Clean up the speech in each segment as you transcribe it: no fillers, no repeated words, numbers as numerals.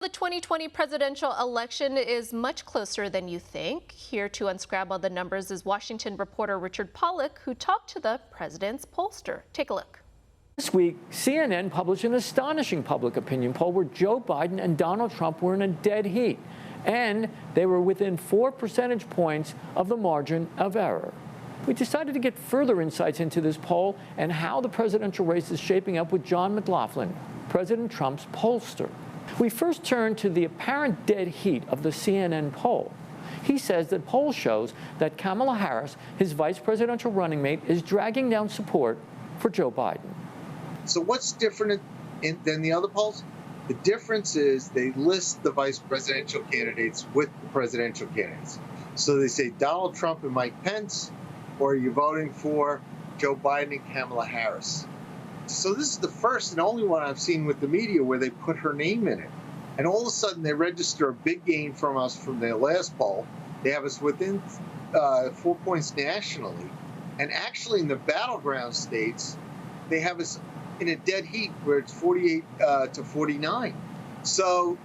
The 2020 presidential election is much closer than you think. Here to unscramble the numbers is Washington reporter Richard Pollock, who talked to the president's pollster. Take a look. This week, CNN published an astonishing public opinion poll where Joe Biden and Donald Trump were in a dead heat, and they were within 4 percentage points of the margin of error. We decided to get further insights into this poll and how the presidential race is shaping up with John McLaughlin, President Trump's pollster. We first turn to the apparent dead heat of the CNN poll. He says that poll shows that Kamala Harris, his vice presidential running mate, is dragging down support for Joe Biden. So what's different than the other polls? The difference is they list the vice presidential candidates with the presidential candidates. So they say Donald Trump and Mike Pence, or are you voting for Joe Biden and Kamala Harris? So this is the first and only one I've seen with the media where they put her name in it. And all of a sudden they register a big gain from us from their last poll. They have us within 4 points nationally. And actually in the battleground states, they have us in a dead heat where it's 48 to 49. So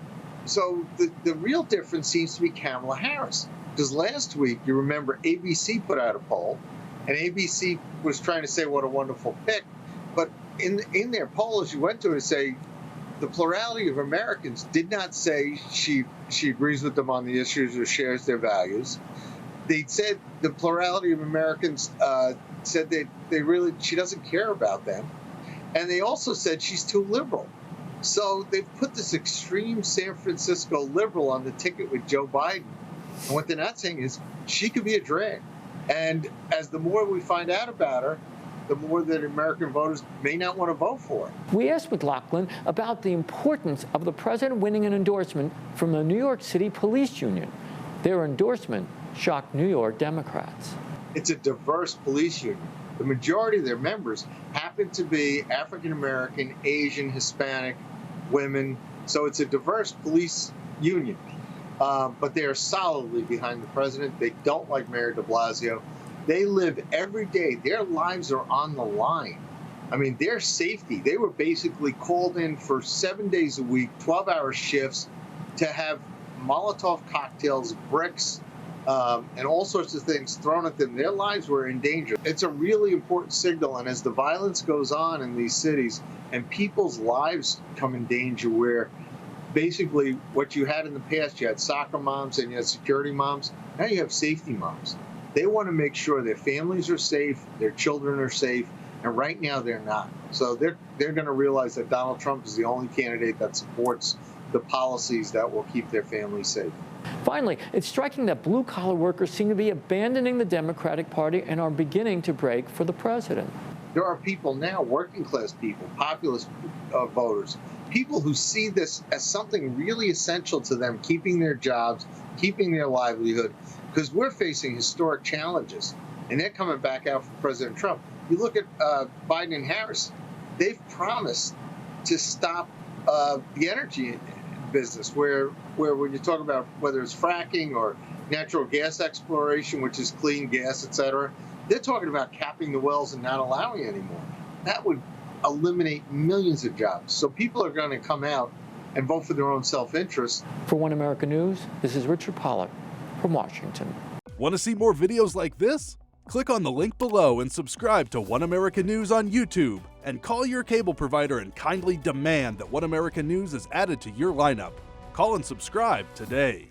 the real difference seems to be Kamala Harris. Because last week, you remember, ABC put out a poll, and ABC was trying to say what a wonderful pick. But in their poll, as you went to it, say the plurality of Americans did not say she agrees with them on the issues or shares their values. They said the plurality of Americans said she doesn't care about them. And they also said she's too liberal. So they've put this extreme San Francisco liberal on the ticket with Joe Biden. And what they're not saying is she could be a drag. And as the more we find out about her, the more that American voters may not want to vote for her. We asked McLaughlin about the importance of the president winning an endorsement from the New York City Police Union. Their endorsement shocked New York Democrats. It's a diverse police union. The majority of their members happen to be African American, Asian, Hispanic, women. So it's a diverse police union. But they are solidly behind the president. They don't like Mayor de Blasio. They live every day. Their lives are on the line. I mean, their safety. They were basically called in for 7 days a week, 12-hour shifts to have Molotov cocktails, bricks, and all sorts of things thrown at them. Their lives were in danger. It's a really important signal. And as the violence goes on in these cities and people's lives come in danger, where basically what you had in the past, you had soccer moms and you had security moms. Now you have safety moms. They want to make sure their families are safe, their children are safe, and right now they're not. So they're going to realize that Donald Trump is the only candidate that supports the policies that will keep their families safe. Finally, it's striking that blue-collar workers seem to be abandoning the Democratic Party and are beginning to break for the president. There are people now, working-class people, populist voters, people who see this as something really essential to them, keeping their jobs, keeping their livelihood, because we're facing historic challenges, and they're coming back out for President Trump. You look at Biden and Harris, they've promised to stop the energy business, where when you talk about whether it's fracking or natural gas exploration, which is clean gas, et cetera, they're talking about capping the wells and not allowing anymore. That would eliminate millions of jobs. So people are going to come out and vote for their own self-interest. For One America News, this is Richard Pollock from Washington. Want to see more videos like this? Click on the link below and subscribe to One America News on YouTube, and call your cable provider and kindly demand that One America News is added to your lineup. Call and subscribe today.